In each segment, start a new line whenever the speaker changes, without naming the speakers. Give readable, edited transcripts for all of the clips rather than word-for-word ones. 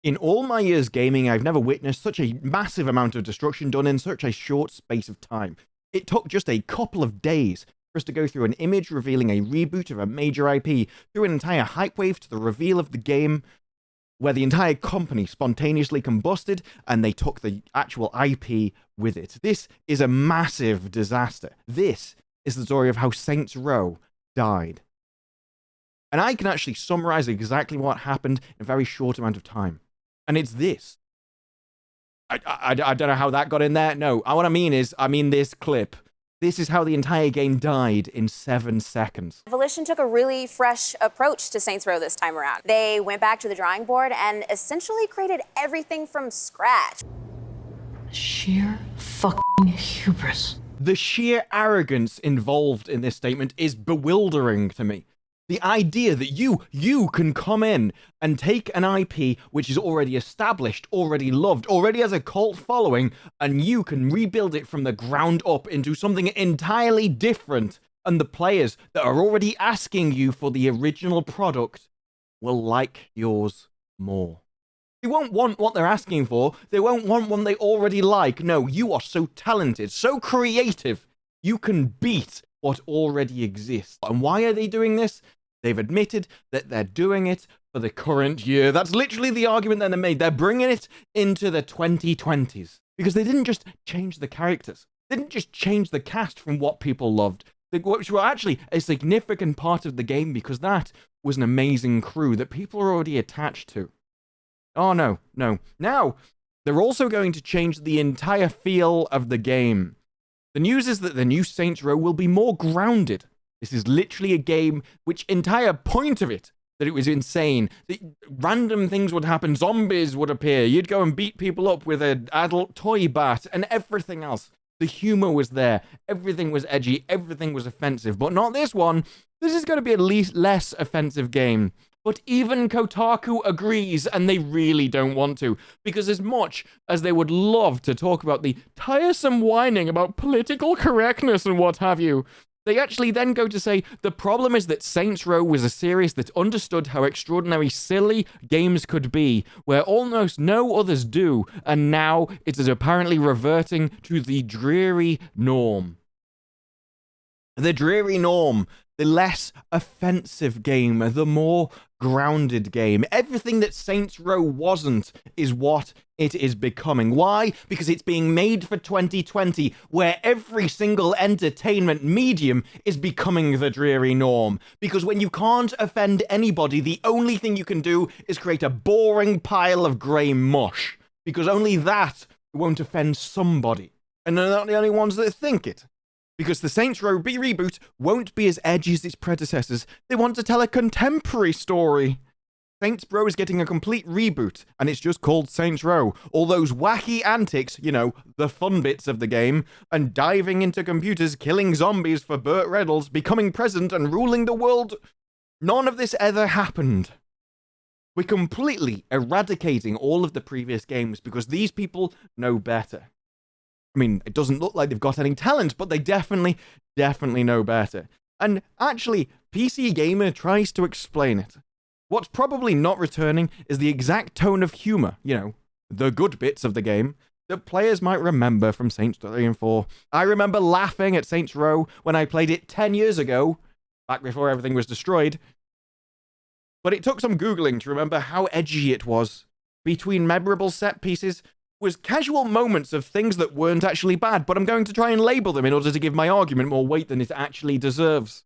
In all my years gaming, I've never witnessed such a massive amount of destruction done in such a short space of time. It took just a couple of days for us to go through an image revealing a reboot of a major IP, through an entire hype wave to the reveal of the game, where the entire company spontaneously combusted and they took the actual IP with it. This is a massive disaster. This is the story of how Saints Row died. And I can actually summarize exactly what happened in a very short amount of time. And it's this. I don't know how that got in there. No, what I mean is, this clip. This is how the entire game died in 7 seconds.
Volition took a really fresh approach to Saints Row this time around. They went back to the drawing board and essentially created everything from scratch.
Sheer fucking hubris.
The sheer arrogance involved in this statement is bewildering to me. The idea that you can come in and take an IP which is already established, already loved, already has a cult following, and you can rebuild it from the ground up into something entirely different, and the players that are already asking you for the original product will like yours more. They won't want what they're asking for. They won't want one they already like. No, you are so talented, so creative, you can beat what already exists. And why are they doing this? They've admitted that they're doing it for the current year. That's literally the argument that they made. They're bringing it into the 2020s. Because they didn't just change the characters. They didn't just change the cast from what people loved, which were actually a significant part of the game, because that was an amazing crew that people are already attached to. Oh, no. Now, they're also going to change the entire feel of the game. The news is that the new Saints Row will be more grounded. This is literally a game which entire point of it, that it was insane. That random things would happen, zombies would appear, you'd go and beat people up with an adult toy bat, and everything else. The humor was there, everything was edgy, everything was offensive, but not this one. This is going to be a less offensive game. But even Kotaku agrees, and they really don't want to, because as much as they would love to talk about the tiresome whining about political correctness and what have you, they actually then go to say, the problem is that Saints Row was a series that understood how extraordinary silly games could be, where almost no others do, and now it is apparently reverting to the dreary norm. The dreary norm, the less offensive game, the more grounded game. Everything that Saints Row wasn't is what it is becoming. Why? Because it's being made for 2020, where every single entertainment medium is becoming the dreary norm. Because when you can't offend anybody, the only thing you can do is create a boring pile of grey mush. Because only that won't offend somebody. And they're not the only ones that think it. Because the Saints Row reboot won't be as edgy as its predecessors. They want to tell a contemporary story. Saints Row is getting a complete reboot, and it's just called Saints Row. All those wacky antics, the fun bits of the game, and diving into computers, killing zombies for Burt Reynolds, becoming president and ruling the world. None of this ever happened. We're completely eradicating all of the previous games because these people know better. It doesn't look like they've got any talent, but they definitely know better. And actually, PC Gamer tries to explain it. What's probably not returning is the exact tone of humor, the good bits of the game, that players might remember from Saints 3 and 4. I remember laughing at Saints Row when I played it 10 years ago, back before everything was destroyed. But it took some Googling to remember how edgy it was. Between memorable set pieces was casual moments of things that weren't actually bad, but I'm going to try and label them in order to give my argument more weight than it actually deserves.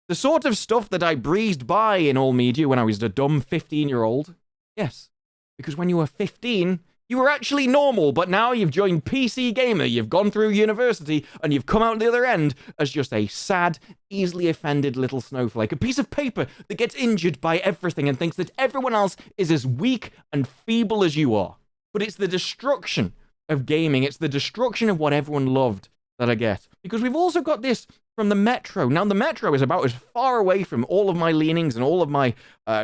The sort of stuff that I breezed by in all media when I was a dumb 15-year-old. Yes, because when you were 15, you were actually normal, but now you've joined PC Gamer, you've gone through university, and you've come out the other end as just a sad, easily offended little snowflake. A piece of paper that gets injured by everything and thinks that everyone else is as weak and feeble as you are. But it's the destruction of gaming, it's the destruction of what everyone loved that I get. Because we've also got this from the Metro. Now, the Metro is about as far away from all of my leanings and all of my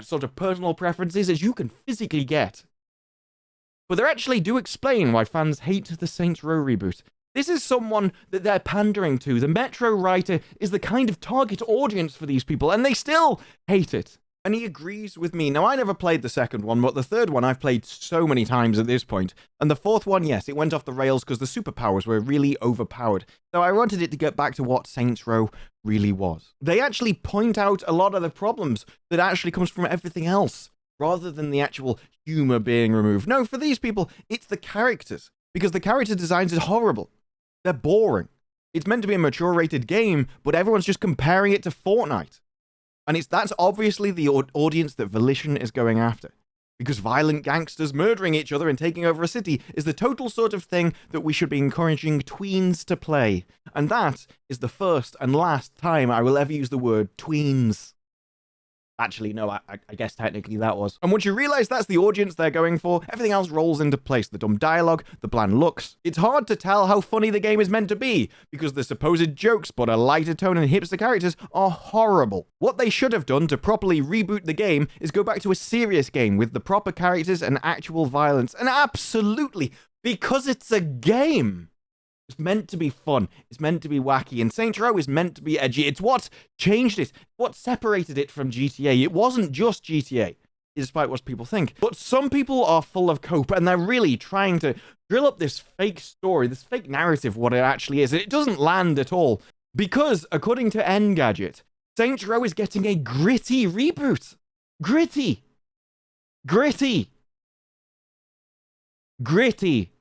sort of personal preferences as you can physically get. But they actually do explain why fans hate the Saints Row reboot. This is someone that they're pandering to. The Metro writer is the kind of target audience for these people, and they still hate it. And he agrees with me. Now, I never played the second one, but the third one I've played so many times at this point. And the fourth one, yes, it went off the rails because the superpowers were really overpowered. So I wanted it to get back to what Saints Row really was. They actually point out a lot of the problems that actually comes from everything else, rather than the actual humor being removed. No, for these people, it's the characters, because the character designs is horrible. They're boring. It's meant to be a mature-rated game, but everyone's just comparing it to Fortnite. And that's obviously the audience that Volition is going after. Because violent gangsters murdering each other and taking over a city is the total sort of thing that we should be encouraging tweens to play. And that is the first and last time I will ever use the word tweens. Actually, no, I guess technically that was. And once you realize that's the audience they're going for, everything else rolls into place. The dumb dialogue, the bland looks. It's hard to tell how funny the game is meant to be, because the supposed jokes, but a lighter tone and hipster characters, are horrible. What they should have done to properly reboot the game is go back to a serious game with the proper characters and actual violence. And absolutely, because it's a game. It's meant to be fun. It's meant to be wacky. And Saints Row is meant to be edgy. It's what changed it. What separated it from GTA. It wasn't just GTA, despite what people think. But some people are full of cope, and they're really trying to drill up this fake story, this fake narrative, what it actually is. And it doesn't land at all. Because, according to Engadget, Saints Row is getting a gritty reboot. Gritty. Gritty. Gritty.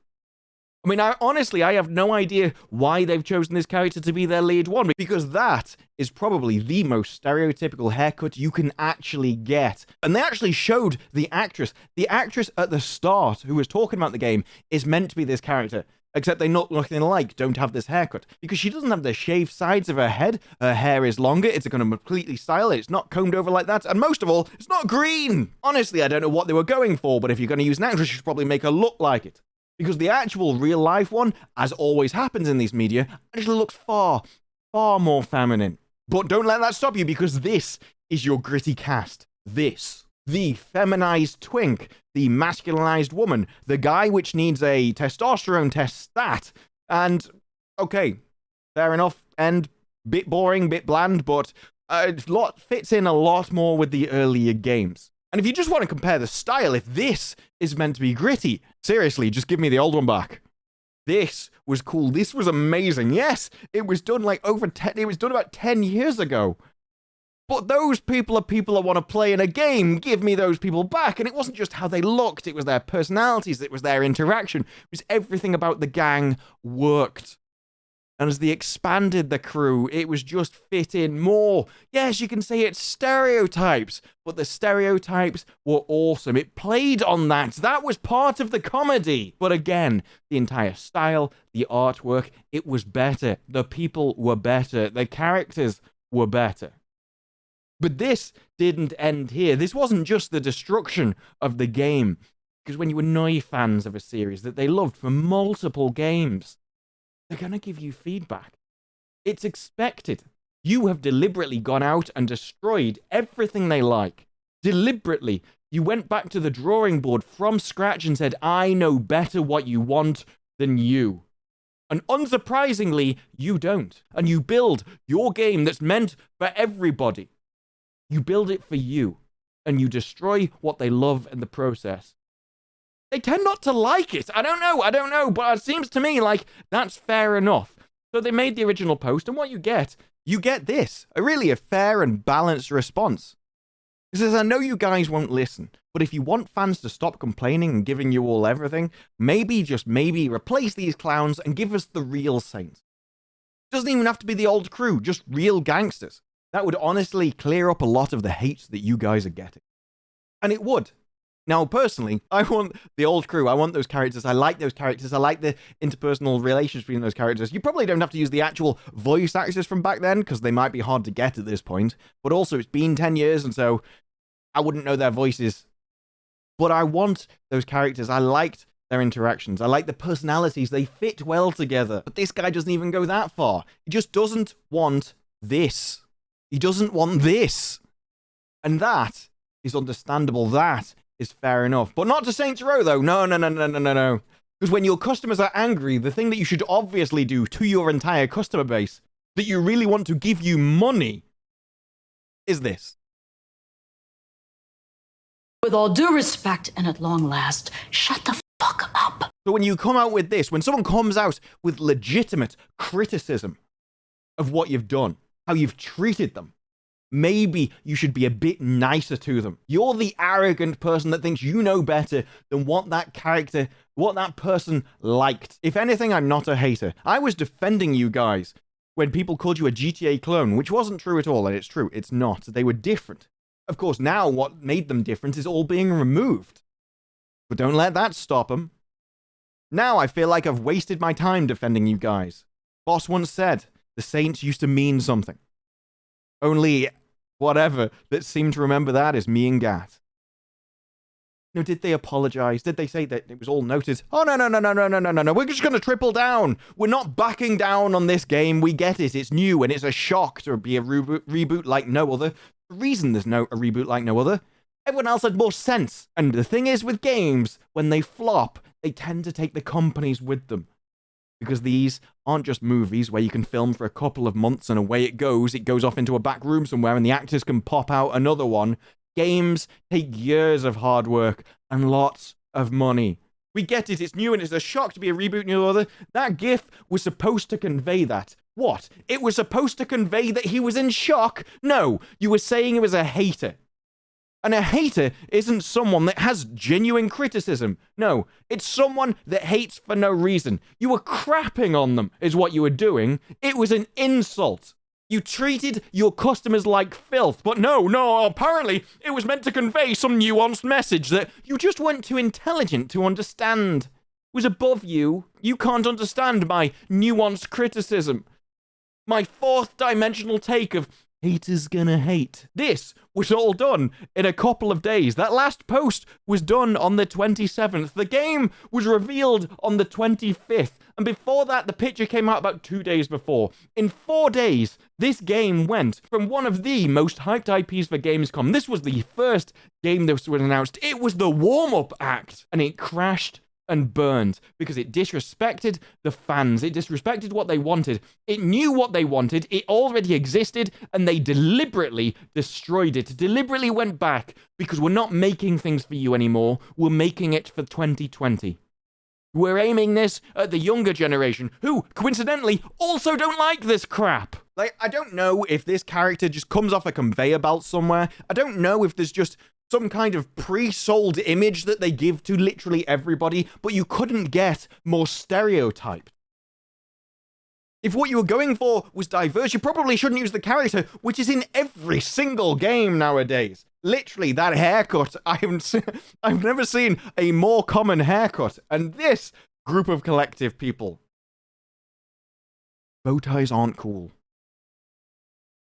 I mean, honestly, I have no idea why they've chosen this character to be their lead one, because that is probably the most stereotypical haircut you can actually get. And they actually showed the actress. The actress at the start who was talking about the game is meant to be this character, except they not nothing alike, don't have this haircut, because she doesn't have the shaved sides of her head. Her hair is longer. It's going to completely style it. It's not combed over like that. And most of all, it's not green. Honestly, I don't know what they were going for, but if you're going to use an actress, you should probably make her look like it. Because the actual real-life one, as always happens in these media, actually looks far, far more feminine. But don't let that stop you, because this is your gritty cast. This. The feminized twink. The masculinized woman. The guy which needs a testosterone test stat. And, okay, fair enough. And bit boring, bit bland, but a lot fits in a lot more with the earlier games. And if you just want to compare the style, if this is meant to be gritty, seriously, just give me the old one back. This was cool. This was amazing. Yes, it was done it was done about 10 years ago. But those people are people that want to play in a game. Give me those people back. And it wasn't just how they looked. It was their personalities. It was their interaction. It was everything about the gang worked. And as they expanded the crew, it was just fit in more. Yes, you can say it's stereotypes, but the stereotypes were awesome. It played on that. That was part of the comedy. But again, the entire style, the artwork, it was better. The people were better. The characters were better. But this didn't end here. This wasn't just the destruction of the game. Because when you annoy fans of a series that they loved for multiple games, they're going to give you feedback. It's expected. You have deliberately gone out and destroyed everything they like. Deliberately. You went back to the drawing board from scratch and said, I know better what you want than you. And unsurprisingly, you don't. And you build your game that's meant for everybody. You build it for you. And you destroy what they love in the process. They tend not to like it. I don't know, but it seems to me like that's fair enough. So they made the original post, and what you get this. A fair and balanced response. It says, I know you guys won't listen, but if you want fans to stop complaining and giving you all everything, maybe, just maybe, replace these clowns and give us the real Saints. It doesn't even have to be the old crew, just real gangsters. That would honestly clear up a lot of the hate that you guys are getting. And it would. Now, personally, I want the old crew. I want those characters. I like those characters. I like the interpersonal relations between those characters. You probably don't have to use the actual voice actors from back then, because they might be hard to get at this point. But also, it's been 10 years, and so I wouldn't know their voices. But I want those characters. I liked their interactions. I like the personalities. They fit well together. But this guy doesn't even go that far. He just doesn't want this. He doesn't want this. And that is understandable. That is fair enough. But not to Saints Row, though. No. Because when your customers are angry, the thing that you should obviously do to your entire customer base, that you really want to give you money, is this.
With all due respect and at long last, shut the fuck up.
So when you come out with this, when someone comes out with legitimate criticism of what you've done, how you've treated them, maybe you should be a bit nicer to them. You're the arrogant person that thinks you know better than what that character, what that person liked. If anything, I'm not a hater. I was defending you guys when people called you a GTA clone, which wasn't true at all, and it's true, it's not. They were different. Of course, now what made them different is all being removed. But don't let that stop them. Now I feel like I've wasted my time defending you guys. Boss once said, the Saints used to mean something. Only whatever that seemed to remember that is me and Gat. No, did they apologize? Did they say that it was all noted? Oh, no. We're just going to triple down. We're not backing down on this game. We get it. It's new and it's a shock to be a reboot like no other. The reason there's a reboot like no other, everyone else had more sense. And the thing is with games, when they flop, they tend to take the companies with them. Because these aren't just movies where you can film for a couple of months and away it goes off into a back room somewhere and the actors can pop out another one. Games take years of hard work and lots of money. We get it, it's new and it's a shock to be a reboot no other. That GIF was supposed to convey that. What? It was supposed to convey that he was in shock? No, you were saying he was a hater. And a hater isn't someone that has genuine criticism. No, it's someone that hates for no reason. You were crapping on them, is what you were doing. It was an insult. You treated your customers like filth. But no, apparently it was meant to convey some nuanced message that you just weren't too intelligent to understand. It was above you. You can't understand my nuanced criticism. My fourth dimensional take of haters gonna hate. This was all done in a couple of days. That last post was done on the 27th. The game was revealed on the 25th. And before that, the picture came out about 2 days before. In 4 days, this game went from one of the most hyped IPs for Gamescom. This was the first game that was announced. It was the warm-up act. And it crashed and burned because it disrespected the fans. It disrespected what they wanted. It knew what they wanted. It already existed, and they deliberately destroyed it. Deliberately went back because we're not making things for you anymore. We're making it for 2020. We're aiming this at the younger generation who, coincidentally, also don't like this crap. Like, I don't know if this character just comes off a conveyor belt somewhere. I don't know if there's just some kind of pre-sold image that they give to literally everybody, but you couldn't get more stereotyped. If what you were going for was diverse, you probably shouldn't use the character, which is in every single game nowadays. Literally, that haircut, I've never seen a more common haircut. And this group of collective people. Bow ties aren't cool.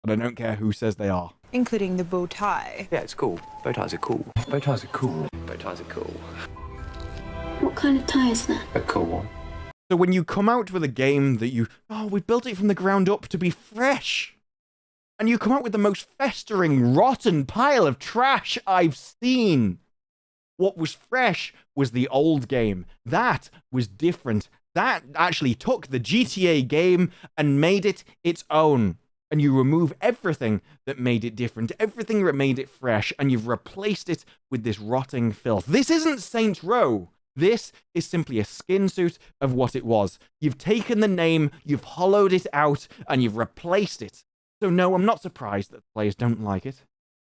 But I don't care who says they are.
Including the bow tie.
Yeah, it's cool. Bow ties are cool. Bow ties are cool. Bow ties are cool.
What kind of tie is that?
A cool one.
So when you come out with a game that we built it from the ground up to be fresh, and you come out with the most festering, rotten pile of trash I've seen. What was fresh was the old game. That was different. That actually took the GTA game and made it its own. And you remove everything that made it different, everything that made it fresh, and you've replaced it with this rotting filth. This isn't Saints Row. This is simply a skin suit of what it was. You've taken the name, you've hollowed it out, and you've replaced it. So no, I'm not surprised that players don't like it.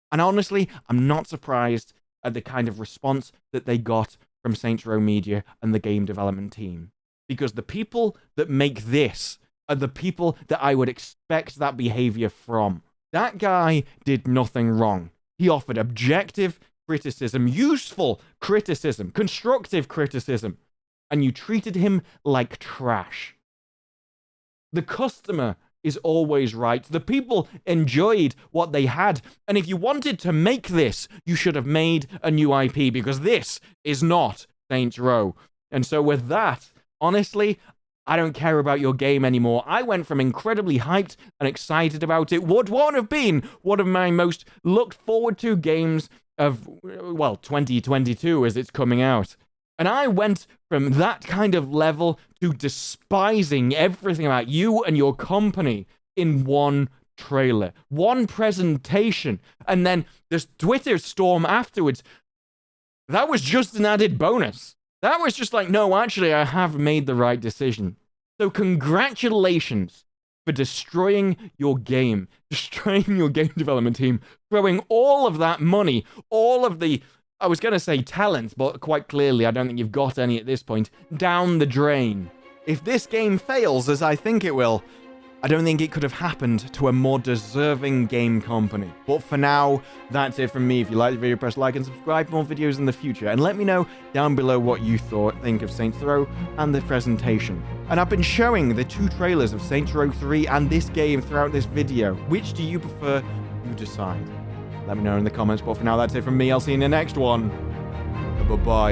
And honestly, I'm not surprised at the kind of response that they got from Saints Row Media and the game development team. Because the people that make this are the people that I would expect that behavior from. That guy did nothing wrong. He offered objective criticism, useful criticism, constructive criticism, and you treated him like trash. The customer is always right. The people enjoyed what they had, and if you wanted to make this, you should have made a new IP, because this is not Saints Row. And so with that, honestly, I don't care about your game anymore. I went from incredibly hyped and excited about it. What would have been one of my most looked forward to games of, 2022 as it's coming out. And I went from that kind of level to despising everything about you and your company in one trailer, one presentation, and then this Twitter storm afterwards. That was just an added bonus. That was just like, no, actually, I have made the right decision. So congratulations for destroying your game, destroying your game development team, throwing all of that money, all of the, I was going to say talent, but quite clearly, I don't think you've got any at this point, down the drain. If this game fails, as I think it will, I don't think it could have happened to a more deserving game company. But for now, that's it from me. If you like the video, press like and subscribe for more videos in the future. And let me know down below what you think of Saints Row and the presentation. And I've been showing the 2 trailers of Saints Row 3 and this game throughout this video. Which do you prefer? You decide. Let me know in the comments. But for now, that's it from me. I'll see you in the next one. Bye-bye.